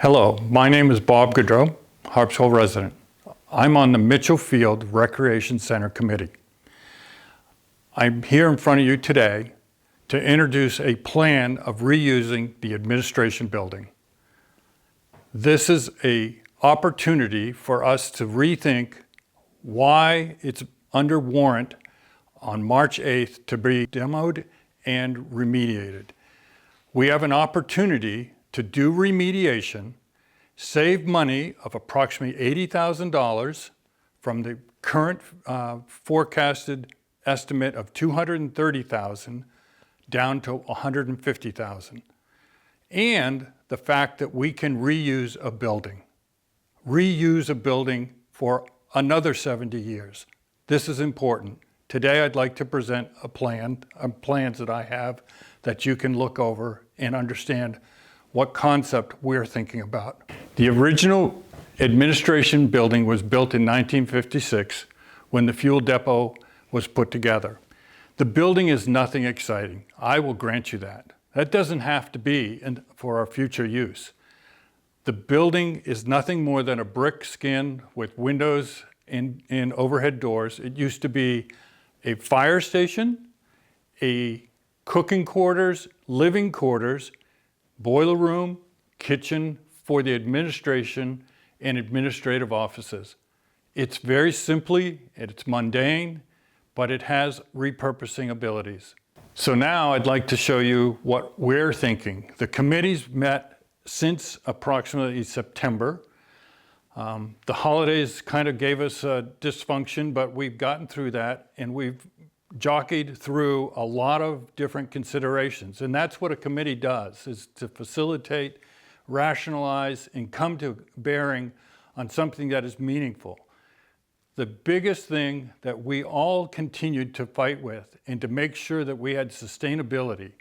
Hello, my name is Bob Goodrow, Harpswell resident. I'm on the Mitchell Field Recreation Center Committee. I'm here in front of you today to introduce a plan of reusing the administration building. This is an opportunity for us to rethink why it's under warrant on March 8th to be demoed and remediated. We have an opportunity to do remediation, save money of approximately $80,000 from the current forecasted estimate of $230,000 down to $150,000. And the fact that we can reuse a building for another 70 years. This is important. Today I'd like to present plans that I have that you can look over and understand what concept we're thinking about. The original administration building was built in 1956 when the fuel depot was put together. The building is nothing exciting. I will grant you that. That doesn't have to be for our future use. The building is nothing more than a brick skin with windows and overhead doors. It used to be a fire station, a cooking quarters, living quarters, boiler room, kitchen for the administration and administrative offices. It's very it's mundane, but it has repurposing abilities. So now I'd like to show you what we're thinking. The committee's met since approximately September. The holidays kind of gave us a dysfunction, but we've gotten through that and we've jockeyed through a lot of different considerations. And that's what a committee does, is to facilitate, rationalize, and come to bearing on something that is meaningful. The biggest thing that we all continued to fight with and to make sure that we had sustainability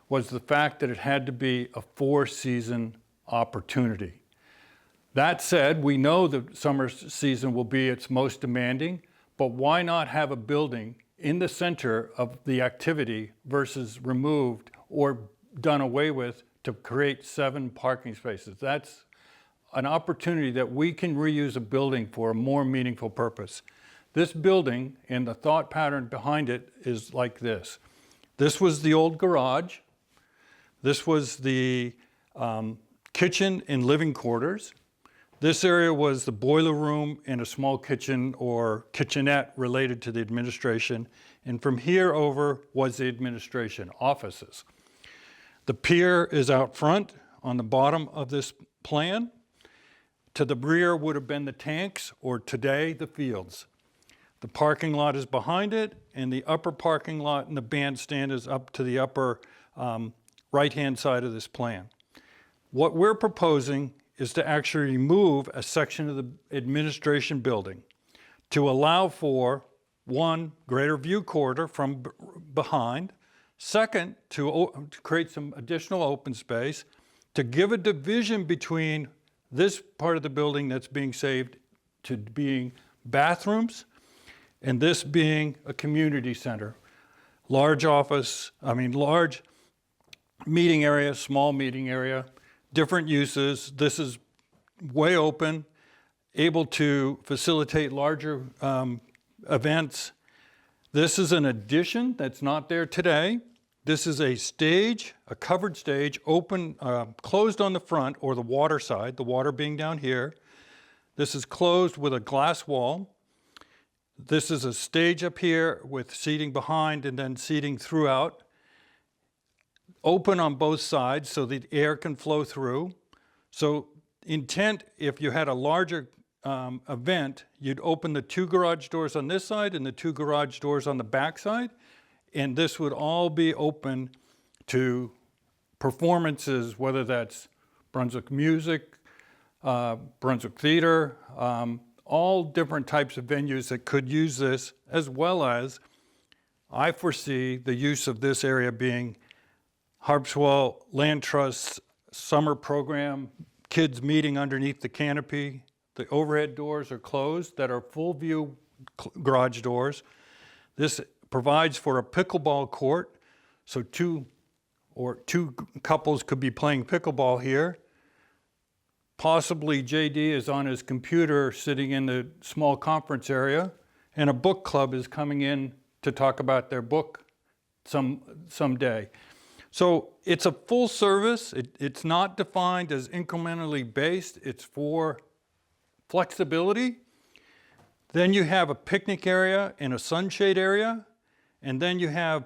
was the fact that it had to be a 4-season opportunity. That said, we know the summer season will be its most demanding, but why not have a building in the center of the activity versus removed or done away with to create 7 parking spaces? That's an opportunity that we can reuse a building for a more meaningful purpose. This building and the thought pattern behind it is like this. This was the old garage. This was the kitchen and living quarters. This area was the boiler room and a small kitchen or kitchenette related to the administration. And from here over was the administration offices. The pier is out front on the bottom of this plan. To the rear would have been the tanks, or today the fields. The parking lot is behind it, and the upper parking lot and the bandstand is up to the upper right-hand side of this plan. What we're proposing is to actually remove a section of the administration building to allow for, one, greater view corridor from behind, second, to create some additional open space, to give a division between this part of the building that's being saved to being bathrooms and this being a community center. Large meeting area, small meeting area, different uses. This is way open, able to facilitate larger events. This is an addition that's not there today. This is a stage, a covered stage, open, closed on the front or the water side, the water being down here. This is closed with a glass wall. This is a stage up here with seating behind and then seating throughout. Open on both sides so the air can flow through. So intent, if you had a larger event, you'd open the 2 garage doors on this side and the 2 garage doors on the back side, and this would all be open to performances, whether that's Brunswick music, Brunswick theater, all different types of venues that could use this, as well as I foresee the use of this area being Harpswell Land Trust's summer program, kids meeting underneath the canopy. The overhead doors are closed that are full view garage doors. This provides for a pickleball court, so two 2 couples could be playing pickleball here. Possibly JD is on his computer sitting in the small conference area, and a book club is coming in to talk about their book someday. So it's a full service. It's not defined as incrementally based. It's for flexibility. Then you have a picnic area and a sunshade area, and then you have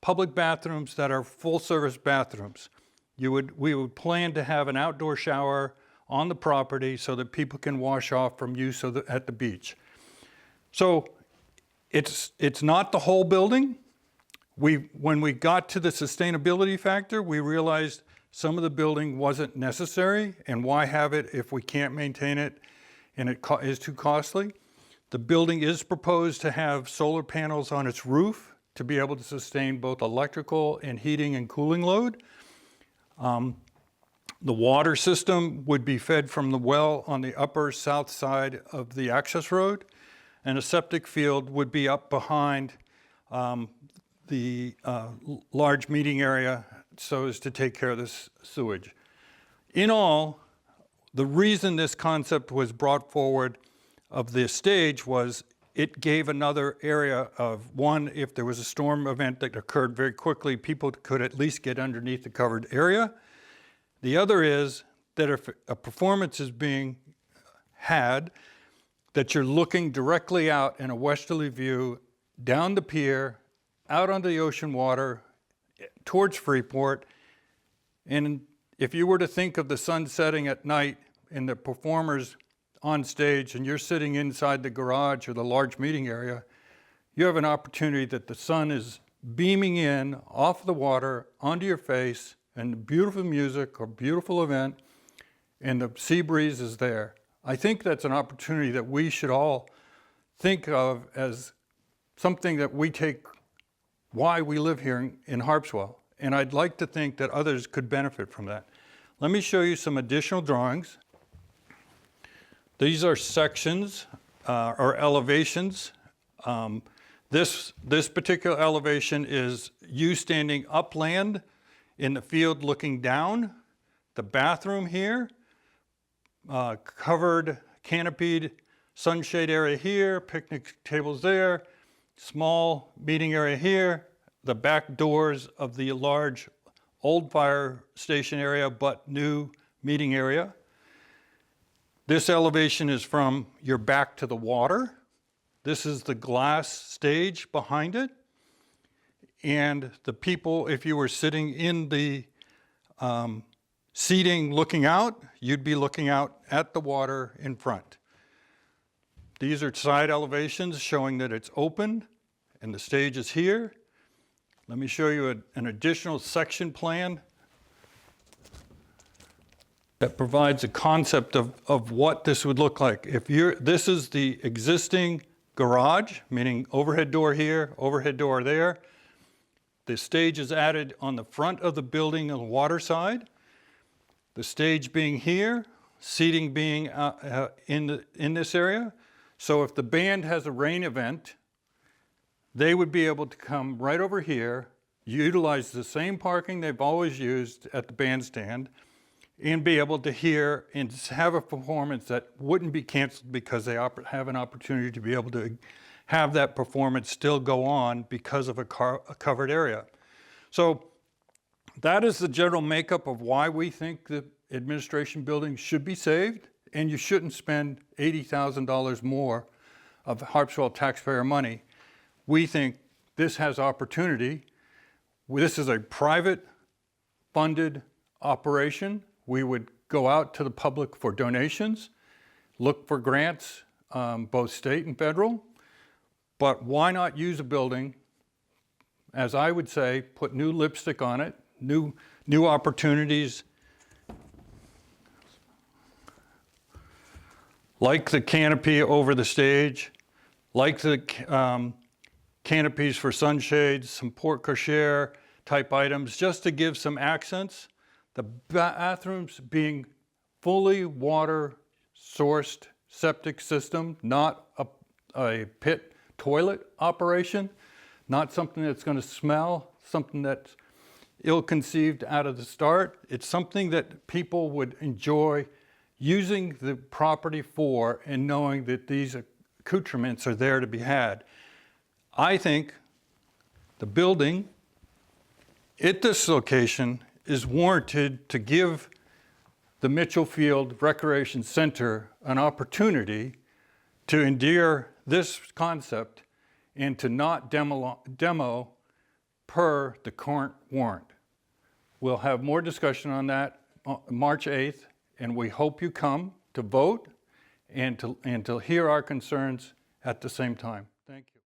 public bathrooms that are full service bathrooms. We would plan to have an outdoor shower on the property so that people can wash off from use at the beach. So it's not the whole building. When we got to the sustainability factor, we realized some of the building wasn't necessary, and why have it if we can't maintain it and it is too costly. The building is proposed to have solar panels on its roof to be able to sustain both electrical and heating and cooling load. The water system would be fed from the well on the upper south side of the access road, and a septic field would be up behind the large meeting area so as to take care of this sewage. In all, the reason this concept was brought forward of this stage was it gave another area of, one, if there was a storm event that occurred very quickly, people could at least get underneath the covered area. The other is that if a performance is being had, that you're looking directly out in a westerly view down the pier, out onto the ocean water, towards Freeport. And if you were to think of the sun setting at night and the performers on stage and you're sitting inside the garage or the large meeting area, you have an opportunity that the sun is beaming in off the water onto your face, and beautiful music or beautiful event, and the sea breeze is there. I think that's an opportunity that we should all think of as something that we take why we live here in Harpswell. And I'd like to think that others could benefit from that. Let me show you some additional drawings. These are sections or elevations. This particular elevation is you standing upland in the field looking down. The bathroom here, covered, canopied sunshade area here, picnic tables there, small meeting area here, the back doors of the large old fire station area but new meeting area. This elevation is from your back to the water. This is the glass stage behind it. And the people, if you were sitting in the seating looking out, you'd be looking out at the water in front. These are side elevations showing that it's open and the stage is here. Let me show you an additional section plan that provides a concept of what this would look like. This is the existing garage, meaning overhead door here, overhead door there. The stage is added on the front of the building on the water side. The stage being here, seating being in this area. So if the band has a rain event, they would be able to come right over here, utilize the same parking they've always used at the bandstand, and be able to hear and have a performance that wouldn't be canceled because they have an opportunity to be able to have that performance still go on because of a covered area. So that is the general makeup of why we think the administration building should be saved, and you shouldn't spend $80,000 more of Harpswell taxpayer money. We think this has opportunity. This is a private funded operation. We would go out to the public for donations, look for grants, both state and federal. But why not use a building, as I would say, put new lipstick on it, new opportunities, like the canopy over the stage, like the canopies for sunshades, some porte cochere type items, just to give some accents. The bathrooms being fully water sourced septic system, not a pit toilet operation, not something that's going to smell, something that's ill-conceived out of the start. It's something that people would enjoy using the property for and knowing that these accoutrements are there to be had. I think the building at this location is warranted to give the Mitchell Field Recreation Center an opportunity to endear this concept and to not demo per the current warrant. We'll have more discussion on that on March 8th, and we hope you come to vote and to hear our concerns at the same time. Thank you.